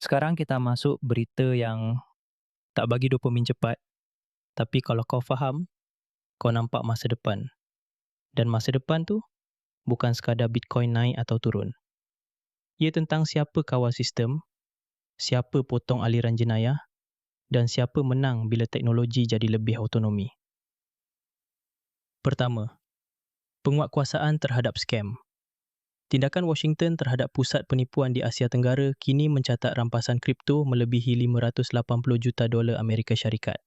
Sekarang kita masuk berita yang tak bagi dopamin cepat, tapi kalau kau faham, kau nampak masa depan. Dan masa depan tu bukan sekadar Bitcoin naik atau turun. Ia tentang siapa kawal sistem, siapa potong aliran jenayah dan siapa menang bila teknologi jadi lebih autonomi. Pertama, penguatkuasaan terhadap skam. Tindakan Washington terhadap pusat penipuan di Asia Tenggara kini mencatat rampasan kripto melebihi 580 juta dolar Amerika Syarikat.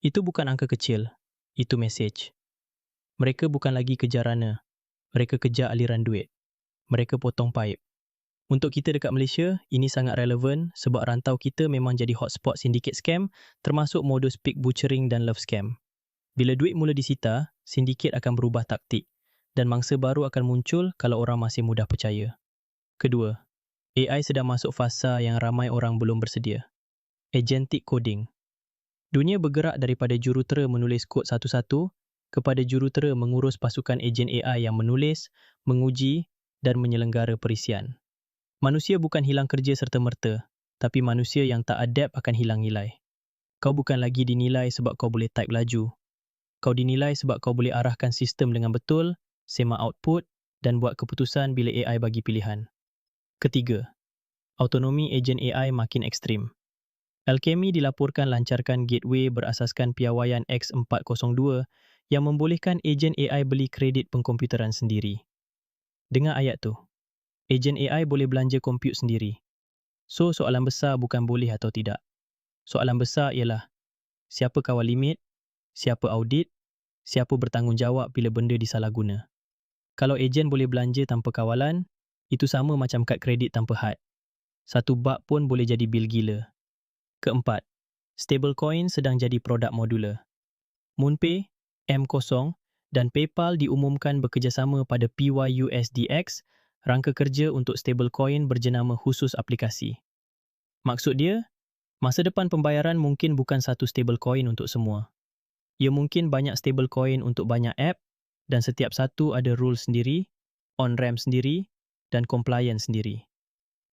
Itu bukan angka kecil, itu mesej. Mereka bukan lagi kejar rana, mereka kejar aliran duit. Mereka potong paip. Untuk kita dekat Malaysia, ini sangat relevan sebab rantau kita memang jadi hotspot syndicate scam termasuk modus pig butchering dan love scam. Bila duit mula disita, syndicate akan berubah taktik dan mangsa baru akan muncul kalau orang masih mudah percaya. Kedua, AI sedang masuk fasa yang ramai orang belum bersedia. Agentic coding. Dunia bergerak daripada jurutera menulis kod satu-satu kepada jurutera mengurus pasukan ejen AI yang menulis, menguji dan menyelenggara perisian. Manusia bukan hilang kerja serta-merta, tapi manusia yang tak adapt akan hilang nilai. Kau bukan lagi dinilai sebab kau boleh type laju. Kau dinilai sebab kau boleh arahkan sistem dengan betul, semak output dan buat keputusan bila AI bagi pilihan. Ketiga, autonomi ejen AI makin ekstrim. Alchemy dilaporkan lancarkan gateway berasaskan piawaian X402 yang membolehkan ejen AI beli kredit pengkomputeran sendiri. Dengar ayat tu. Ejen AI boleh belanja komput sendiri. So, soalan besar bukan boleh atau tidak. Soalan besar ialah, siapa kawal limit, siapa audit, siapa bertanggungjawab bila benda disalahguna. Kalau ejen boleh belanja tanpa kawalan, itu sama macam kad kredit tanpa had. Satu bab pun boleh jadi bil gila. Keempat, stablecoin sedang jadi produk modular. MoonPay, M0 dan PayPal diumumkan bekerjasama pada PYUSDX, rangka kerja untuk stablecoin berjenama khusus aplikasi. Maksud dia, masa depan pembayaran mungkin bukan satu stablecoin untuk semua. Ia mungkin banyak stablecoin untuk banyak app dan setiap satu ada rule sendiri, on-ramp sendiri dan compliance sendiri.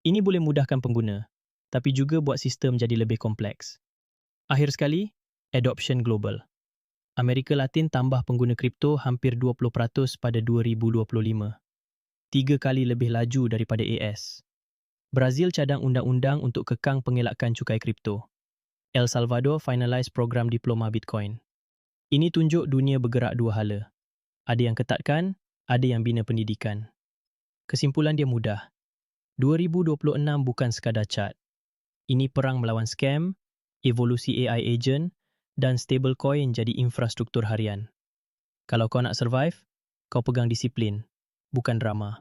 Ini boleh mudahkan pengguna, tapi juga buat sistem jadi lebih kompleks. Akhir sekali, adoption global. Amerika Latin tambah pengguna kripto hampir 20% pada 2025. 3 kali lebih laju daripada AS. Brazil cadang undang-undang untuk kekang pengelakan cukai kripto. El Salvador finalize program diploma Bitcoin. Ini tunjuk dunia bergerak dua hala. Ada yang ketatkan, ada yang bina pendidikan. Kesimpulan dia mudah. 2026 bukan sekadar cat. Ini perang melawan scam, evolusi AI agent dan stablecoin jadi infrastruktur harian. Kalau kau nak survive, kau pegang disiplin, bukan drama.